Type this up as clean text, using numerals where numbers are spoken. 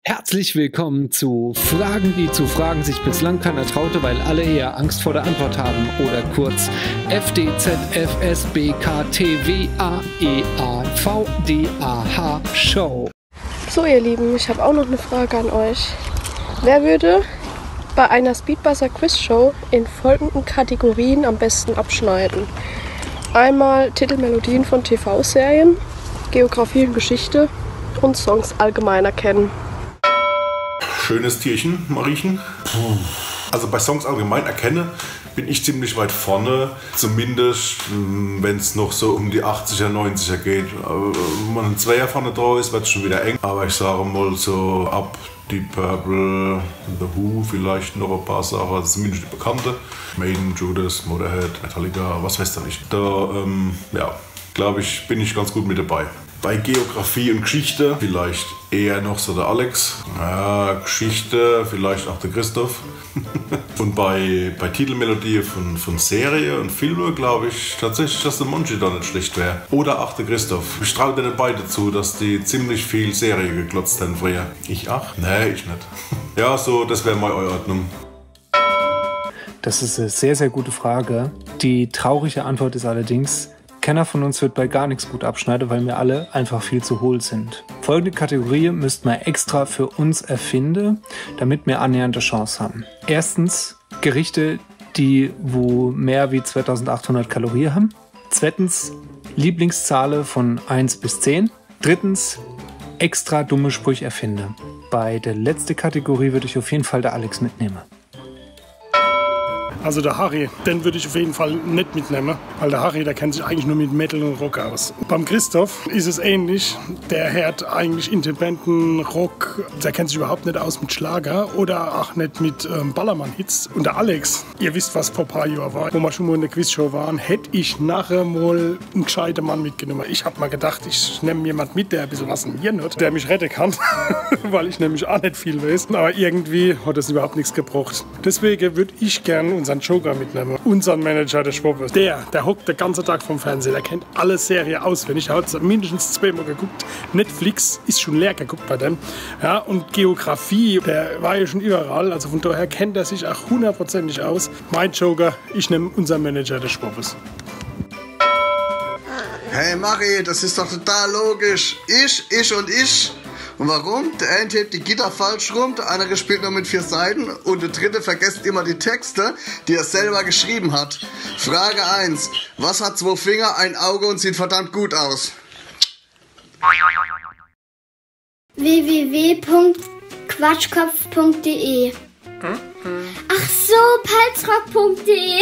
Herzlich willkommen zu Fragen, die zu fragen sich bislang keiner traute, weil alle eher Angst vor der Antwort haben. Oder kurz FDZFSBKTWAEAVDAH Show. So ihr Lieben, ich habe auch noch eine Frage an euch. Wer würde bei einer Speedbuzzer Quiz Show in folgenden Kategorien am besten abschneiden? Einmal Titelmelodien von TV-Serien, Geografie und Geschichte und Songs allgemein erkennen. Schönes Tierchen, Mariechen. Also bei Songs allgemein erkennen bin ich ziemlich weit vorne. Zumindest wenn es noch so um die 80er, 90er geht. Wenn man ein Zweier vorne drauf ist, wird es schon wieder eng. Aber ich sage mal so ab Deep Purple, The Who, vielleicht noch ein paar Sachen, also zumindest die bekannte. Maiden, Judas, Motorhead, Metallica, was weiß ich nicht. Da, glaube ich, bin ich ganz gut mit dabei. Bei Geografie und Geschichte vielleicht eher noch so der Alex. Ja, Geschichte vielleicht auch der Christoph. Und bei Titelmelodie von Serie und Filme glaube ich tatsächlich, dass der Monchi da nicht schlecht wäre. Oder auch der Christoph. Ich traue denen beide zu, dass die ziemlich viel Serie geglotzt haben früher. Ich auch? Nee, ich nicht. Ja, so, das wäre meine Ordnung. Das ist eine sehr, sehr gute Frage. Die traurige Antwort ist allerdings: Keiner von uns wird bei gar nichts gut abschneiden, weil wir alle einfach viel zu hohl sind. Folgende Kategorie müssten wir extra für uns erfinden, damit wir annähernde Chance haben. Erstens Gerichte, wo mehr wie 2800 Kalorien haben. Zweitens Lieblingszahlen von 1 bis 10. Drittens extra dumme Sprüche erfinden. Bei der letzten Kategorie würde ich auf jeden Fall der Alex mitnehmen. Also der Harry, den würde ich auf jeden Fall nicht mitnehmen, weil der Harry, der kennt sich eigentlich nur mit Metal und Rock aus. Beim Christoph ist es ähnlich, der hört eigentlich Independent Rock, der kennt sich überhaupt nicht aus mit Schlager oder auch nicht mit Ballermann-Hits. Und der Alex, ihr wisst, was vor ein paar Jahren war, wo wir schon mal in der Quizshow waren, hätte ich nachher mal einen gescheiten Mann mitgenommen. Ich habe mal gedacht, ich nehme jemand mit, der ein bisschen was in mir hat, der mich retten kann, weil ich nämlich auch nicht viel weiß. Aber irgendwie hat das überhaupt nichts gebracht. Deswegen würde ich gerne unseren Joker mitnehmen. Unseren Manager, der Schwabbes. Der hockt den ganzen Tag vom Fernseher. Der kennt alle Serien auswendig. Er hat mindestens zweimal geguckt. Netflix ist schon leer geguckt bei dem. Ja, und Geografie, der war ja schon überall. Also von daher kennt er sich auch hundertprozentig aus. Mein Joker, ich nehme unseren Manager, der Schwabbes. Hey Marie, das ist doch total logisch. Ich und ich. Und warum? Der eine hebt die Gitarre falsch rum, der andere spielt nur mit 4 Seiten und der dritte vergisst immer die Texte, die er selber geschrieben hat. Frage 1. Was hat 2 Finger, ein Auge und sieht verdammt gut aus? www.quatschkopf.de Ach so, palzrock.de